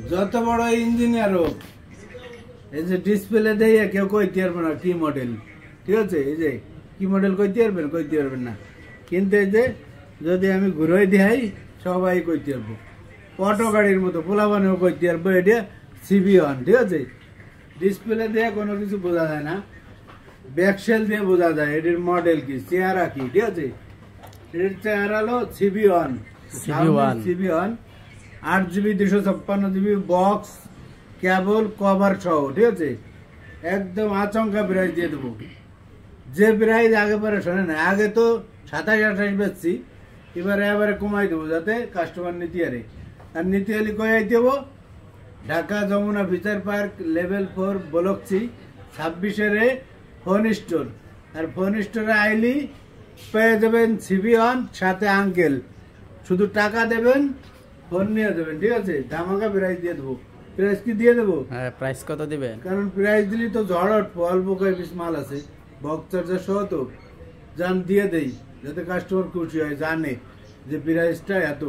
যত বড় ইঞ্জিনিয়ার হোক, এই যে ডিসপ্লে দিয়ে কেউ কইতে পারবে না কি মডেল, ঠিক আছে? এই যে কি মডেল কইতে পারবেন না, কিন্তু এই যে যদি আমি ঘুরাই দিই সবাই কইতে পারবো। অটো গাড়ির মতো পোলাবানেও কইতে পারবো এটা CB1, ঠিক আছে? ডিসপ্লে দিয়ে কোনো কিছু বোঝা যায় না, ব্যাকসেল দিয়ে বোঝা যায় এটির মডেল কি, চেহারা কি, ঠিক আছে? এটির চেহারা হলো CB1 8GB 256GB বক্স, কেবল, কভার সহ, ঠিক আছে? একদম আচমকা প্রাইস দিয়ে দেবো। যে প্রাইস আগে পরে শোনে না, আগে তো 27-28 বেচছি, এবারে কমাই দেবো যাতে কাস্টমার নিতে আরে। আর নিতে হলে কয়াই দেবো Dhaka Jamuna Future Park level 4 block C 26 phone store. আর ফোন স্টোরে আইলি পেয়ে যাবেন CB1 সাথে আঙ্কেল, শুধু টাকা দেবেন, ফোন নিয়ে যাবেন, ঠিক আছে? ধামাকা প্রাইস দিয়ে দেবো। প্রাইস কি দিয়ে দেবো? হ্যাঁ, প্রাইস কত দিবেন? কারণ প্রাইস দিলি তো ঝড় উঠবো, অল্প কয়েক মাল আছে, বক্স চার্জার সহ তো জান দিয়ে দেই যাতে কাস্টমার খুশি হয়, জানে যে প্রাইসটা এত।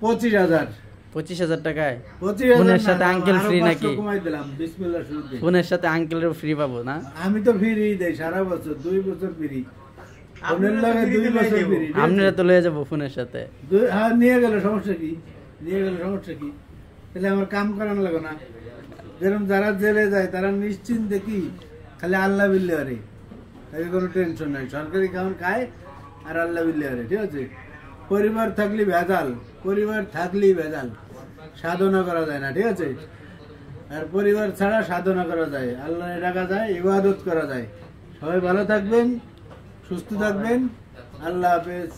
25,000 টাকায় 25,000 ফোনের সাথে আঙ্কেল ফ্রি নাকি? কমাই দিলাম বিসমিল্লাহ শুরুতে। ফোনের সাথে আঙ্কেলের ফ্রি পাবো না? আমি তো ফ্রি দেই সারা বছর, 2 বছর ফ্রি। ফোনের লাগে 2 বছর ফ্রি। আপনারা তো লয়ে যাবো ফোনের সাথে। হ্যাঁ, নিয়ে গেলে সমস্যা কি? তাহলে আমার কাম করানো লাগে না? যেরকম যারা জেলে যায় তারা নিশ্চিন্তে কি খালি আল্লাহ বিল্লে আরে, তাদের কোনো টেনশন নাই, সরকারি খাওয়ান খায় আর আল্লাহ বিল্লে আরে, ঠিক আছে? পরিবার থাকলে ভেজাল, সাধনা করা যায় না, ঠিক আছে? আর পরিবার ছাড়া সাধনা করা যায়, আল্লাহ ডাকা যায়, ইবাদত করা যায়। সবাই ভালো থাকবেন, সুস্থ থাকবেন, আল্লাহ হাফেজ।